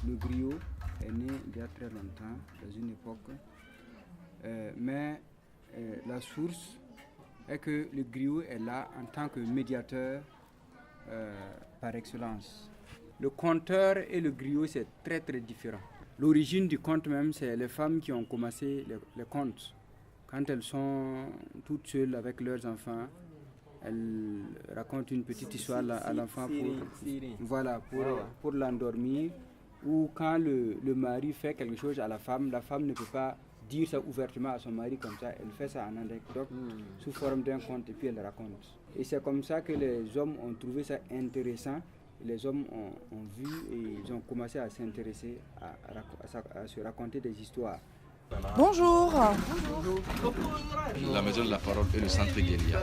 le griot est né il y a très longtemps, dans une époque, mais la source est que le griot est là en tant que médiateur par excellence. Le conteur et le griot, c'est très très différent. L'origine du conte même, c'est les femmes qui ont commencé les contes. Quand elles sont toutes seules avec leurs enfants, elles racontent une petite histoire à l'enfant pour l'endormir. Ou quand le mari fait quelque chose à la femme ne peut pas dire ça ouvertement à son mari comme ça. Elle fait ça en anecdote sous forme d'un conte et puis elle raconte. Et c'est comme ça que les hommes ont trouvé ça intéressant. Les hommes ont vu et ils ont commencé à s'intéresser à se raconter des histoires. Bonjour. La Maison de la Parole et le Centre Guélia.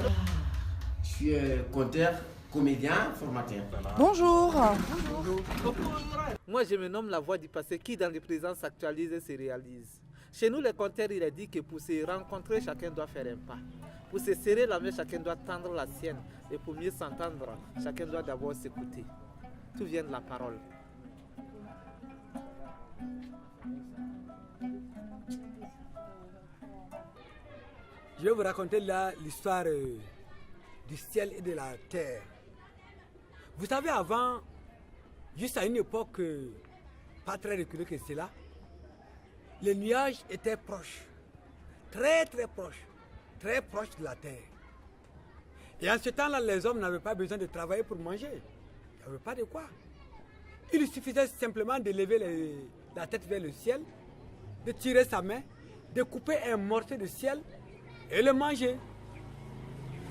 Je suis conteur, comédien, formateur. Bonjour. Moi, je me nomme la voix du passé qui, dans le présent, s'actualise et se réalise. Chez nous, les conteurs, il est dit que pour se rencontrer, chacun doit faire un pas. Pour se serrer la main, chacun doit tendre la sienne. Et pour mieux s'entendre, chacun doit d'abord s'écouter. Tout vient de la parole. Je vais vous raconter là l'histoire du ciel et de la terre. Vous savez, avant, juste à une époque pas très reculée que cela, les nuages étaient proches, très très proches de la terre. Et en ce temps-là, les hommes n'avaient pas besoin de travailler pour manger. Il n'y avait pas de quoi. Il suffisait simplement de lever la tête vers le ciel, de tirer sa main, de couper un morceau de ciel et le manger.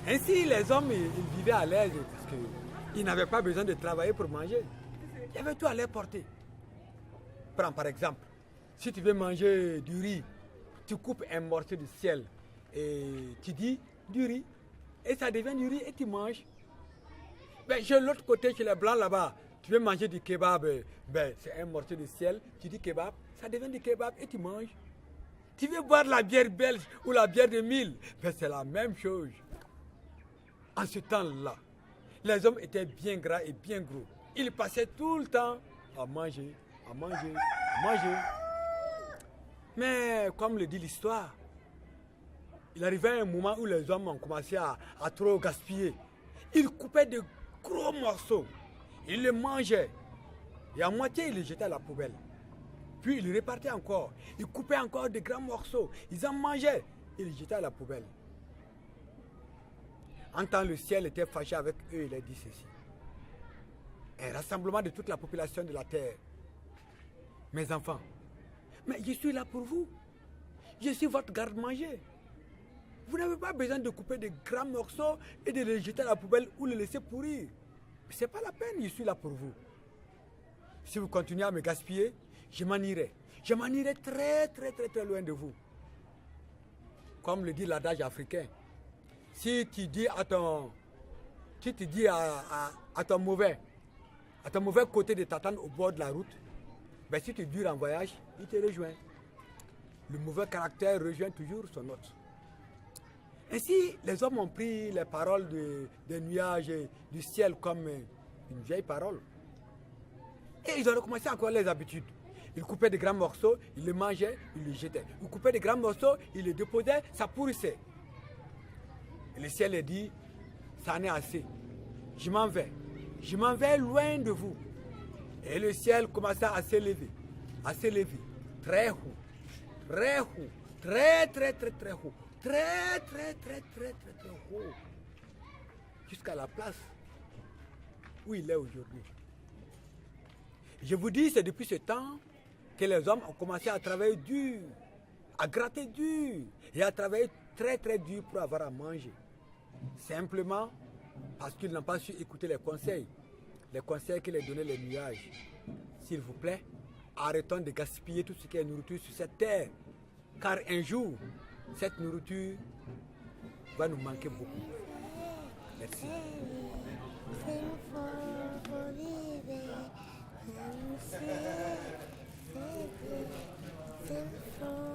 Ainsi, les hommes ils vivaient à l'aise parce qu'ils n'avaient pas besoin de travailler pour manger. Il y avait tout à leur portée. Prends par exemple, si tu veux manger du riz, tu coupes un morceau de ciel et tu dis du riz. Et ça devient du riz et tu manges. Ben, chez l'autre côté, chez les blancs là-bas, tu veux manger du kebab, c'est un morceau de ciel, tu dis kebab, ça devient du kebab et tu manges. Tu veux boire la bière belge ou la bière de mille, c'est la même chose. En ce temps-là, les hommes étaient bien gras et bien gros. Ils passaient tout le temps à manger. Mais comme le dit l'histoire, il arrivait un moment où les hommes ont commencé à trop gaspiller. Ils coupaient de gros morceaux. Ils les mangeaient. Et à moitié, ils les jetaient à la poubelle. Puis ils repartaient encore. Ils coupaient encore de grands morceaux. Ils en mangeaient. Ils les jetaient à la poubelle. En temps, le ciel était fâché avec eux. Il a dit ceci. Un rassemblement de toute la population de la terre. Mes enfants, mais je suis là pour vous. Je suis votre garde-manger. Vous n'avez pas besoin de couper de grands morceaux et de les jeter à la poubelle ou les laisser pourrir. Ce n'est pas la peine, je suis là pour vous. Si vous continuez à me gaspiller, je m'en irai. Je m'en irai très loin de vous. Comme le dit l'adage africain, si tu dis à ton mauvais côté de t'attendre au bord de la route, si tu dures en voyage, il te rejoint. Le mauvais caractère rejoint toujours son hôte. Ainsi, les hommes ont pris les paroles des nuages et du ciel comme une vieille parole. Et ils ont recommencé encore les habitudes. Ils coupaient de grands morceaux, ils les mangeaient, ils les jetaient. Ils coupaient de grands morceaux, ils les déposaient, ça pourrissait. Et le ciel a dit, ça en est assez. Je m'en vais loin de vous. Et le ciel commença à s'élever, très haut, très haut, très haut. Très haut, jusqu'à la place où il est aujourd'hui. Je vous dis, c'est depuis ce temps que les hommes ont commencé à travailler dur, à gratter dur et à travailler très dur pour avoir à manger. Simplement parce qu'ils n'ont pas su écouter les conseils que les donnaient les nuages. S'il vous plaît, arrêtons de gaspiller tout ce qui est nourriture sur cette terre, car un jour, cette nourriture va nous manquer beaucoup. Merci. Sing for